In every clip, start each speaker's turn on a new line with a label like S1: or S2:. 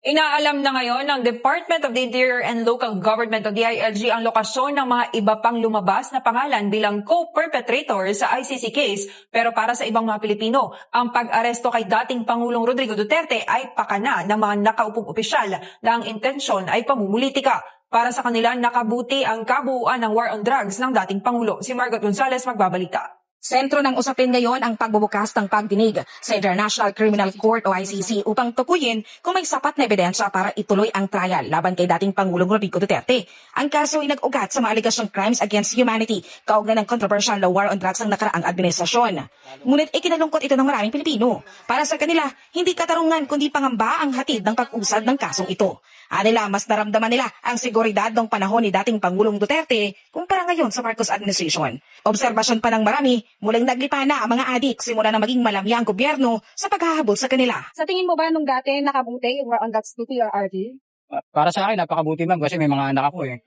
S1: Inaalam na ngayon ng Department of the Interior and Local Government o DILG ang lokasyon ng mga iba pang lumabas na pangalan bilang co-perpetrator sa ICC case. Pero para sa ibang mga Pilipino, ang pag-aresto kay dating Pangulong Rodrigo Duterte ay pakana ng mga nakaupong opisyal na ang intensyon ay pamumulitika. Para sa kanila, nakabuti ang kabuuan ng war on drugs ng dating Pangulo. Si Margot Gonzalez magbabalita.
S2: Sentro ng usapin ngayon ang pagbubukas ng pagdinig sa International Criminal Court o ICC upang tukuyin kung may sapat na ebidensya para ituloy ang trial laban kay dating Pangulong Rodrigo Duterte. Ang kaso ay nag-ugat sa mga allegation crimes against humanity kaugnay ng controversial na war on drugs ng nakaraang administrasyon. Ngunit ikinalungkot ito ng maraming Pilipino. Para sa kanila, hindi katarungan kundi pangamba ang hatid ng pag-usad ng kasong ito. Anila, mas naramdaman nila ang seguridad ng panahon ni dating Pangulong Duterte kumpara ngayon sa Marcos administration. Obserbasyon pa ng marami, muling naglipa na ang mga adik simula na maging malamya ang gobyerno sa paghahabol sa kanila.
S3: Sa tingin mo ba nung dati nakabuti yung war on drugs dito or RD?
S4: Para sa akin, napakabuti ma'am kasi may mga anak ako eh.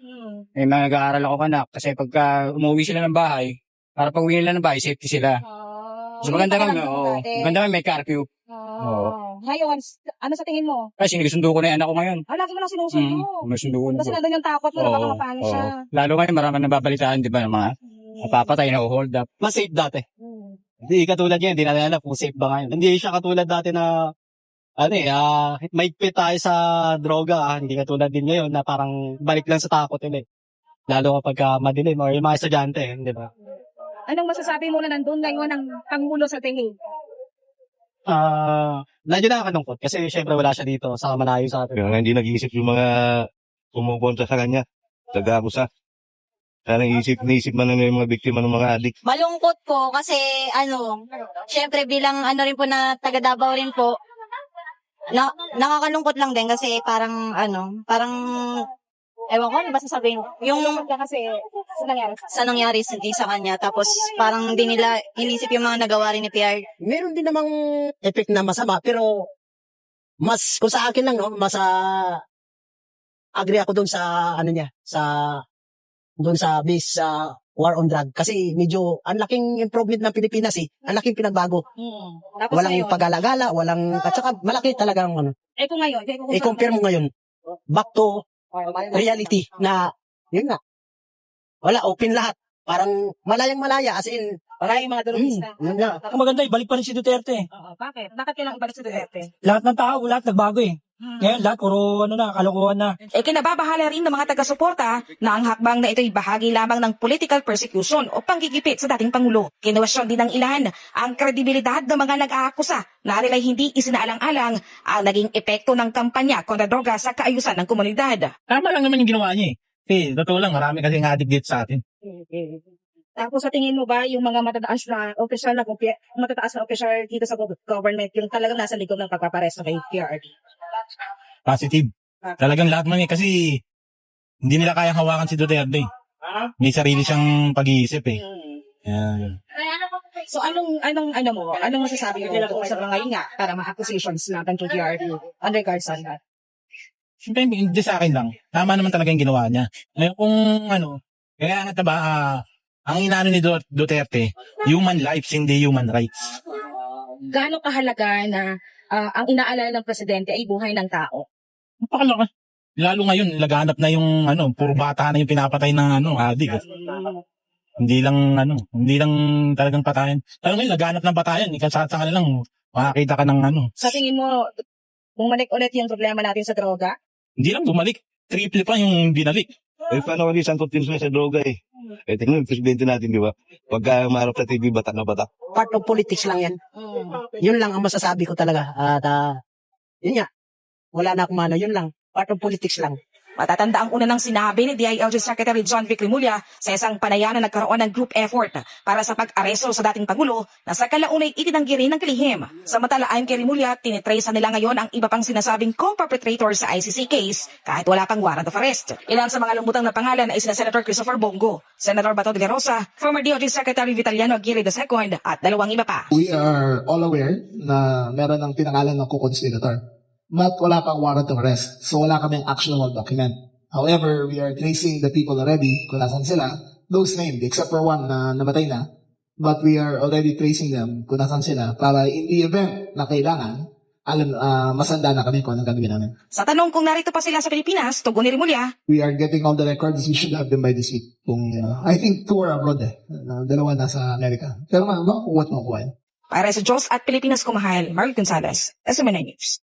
S4: May mga nag-aaral ako anak kasi pagka umuwi sila ng bahay, para pag uwi nila ng bahay, safety sila. So maganda ma'am, maganda ma'am may curfew.
S3: Ngayon, ano sa tingin mo?
S4: Kasi sinusundo ko na yung anak ko ngayon.
S3: Lagi mo lang sinusundo.
S4: Sinusundo ko na
S3: Kasi
S4: po.
S3: nandun yung takot mo na baka mapano siya.
S4: Lalo ngayon maraming nababalitaan, di ba, ng mga napapatay na hold up.
S5: Mas safe dati. Hindi katulad yan, hindi natin alam kung safe ba ngayon. Hindi siya katulad dati na, maigpit tayo sa droga. Hindi katulad din ngayon na parang balik lang sa takot ulit. Lalo kapag madilim or yung mga estudyante, di ba?
S3: Anong masasabi mo na nandun ngayon ang Pangulo sa tingin?
S5: Medyo nakakalungkot kasi syempre wala siya dito sa malayo sa atin.
S6: Kaya nga hindi nag-iisip yung mga kumukontra sa kanya. Tagakusa. Sana naisip man na yung mga biktima ng mga adik.
S7: Malungkot po kasi syempre bilang rin po na taga Davao rin po, nakakalungkot lang din kasi parang ewan ko, ano ba sasabihin? Yung
S3: Kasi
S7: sa nangyari sa kanya, tapos parang hindi nila inisip yung mga nagawa rin ni PR.
S8: Meron din namang effect na masama, pero mas, kung sa akin lang, no, agree ako doon sa, doon sa base sa war on drug. Kasi medyo, ang laking improvement ng Pilipinas ang laking pinagbago.
S3: Tapos
S8: Walang
S3: ngayon,
S8: pag-alagala, at saka malaki talagang,
S3: kung ngayon,
S8: i-compare mo ngayon, back to reality na, yun nga, wala, open lahat. Parang malayang-malaya, as in,
S3: maraming mga durugista.
S8: yun nga.
S5: Ang maganda, ibalik pa rin si Duterte.
S3: Bakit? Bakit kailangan ibalik si Duterte?
S5: Lahat ng tao, lahat nagbago eh. Ngayon, lahat, puro kalokohan na.
S2: Kinababahala rin ng mga taga-suporta na ang hakbang na ito'y bahagi lamang ng political persecution o panggigipit sa dating Pangulo. Kinuwestiyon din ng ilan ang kredibilidad ng mga nag-aakusa na nila'y hindi isinaalang-alang ang naging epekto ng kampanya kontra droga sa kaayusan ng komunidad.
S5: Tama lang naman yung ginawa niya eh. Kasi, totoo lang, marami kasing adik dito sa atin.
S3: Tapos sa tingin mo ba yung mga matataas na opisyal dito sa government yung talagang nasa likod ng pagpaparesto kay PRD?
S9: Positive. Talagang lahat man kasi hindi nila kayang hawakan si Duterte. May sarili siyang pag-iisip eh.
S3: So anong masasabi mo kung sa mga yun nga para mga accusations natin to PRD on regards on that?
S9: Siyempre, hindi sa akin lang. Tama naman talaga yung ginawa niya. Ngayon kung kaya nga ba, ang inaano ni Duterte, human lives, hindi human rights.
S3: Gaano kahalaga na ang inaalala ng presidente ay buhay ng tao?
S9: Napakalaki. Lalo ngayon, laganap na yung puro bata na yung pinapatay ng adik. Hindi lang talagang patayan. Lalo ngayon, laganap ng patayan. Sa kanilang makakita ka ng
S3: Sa tingin mo, bumalik ulit yung problema natin sa droga?
S9: Hindi lang bumalik. Triple pa yung binalik.
S6: Paano kami sangkot din sa droga eh? Tingnan yung presidente natin, di ba? Pagka marap sa TV, batak na batak.
S8: Part of politics lang yan. Yun lang ang masasabi ko talaga. At yun nga, wala na akong yun lang. Part of politics lang.
S2: Matatanda ang una ng sinabi ni DILG Secretary John Vic Rimulya sa isang panayam na nagkaroon ng group effort para sa pag-aresto sa dating Pangulo na sa kalaunay itinanggi rin ng kalihim. Samantala ayon kay Rimulya, tinitrace nila ngayon ang iba pang sinasabing co-perpetrator sa ICC case kahit wala pang warrant of arrest. Ilan sa mga lumutang na pangalan ay sina Senator Christopher Bongo, Senator Bato de la Rosa, former DOJ Secretary Vitaliano Aguirre II at dalawang iba pa.
S10: We are all aware na meron ng pinangalan ng co-conspirator. But wala pang warrant of arrest. So wala kaming actionable document. However, we are tracing the people already kung nasan sila. Those named, except for one na namatay na. But we are already tracing them kung nasan sila para in the event na kailangan, masanda na kami kung anong gagawin namin.
S2: Sa tanong kung narito pa sila sa Pilipinas, tugon ni Rimulya,
S10: We are getting all the records. We should have them by this week. I think 2 are abroad dalawa nasa Amerika. Pero makukuha at makukuha.
S2: para sa Diyos at Pilipinas kumahal, Mark Gonzalez, SMNI News.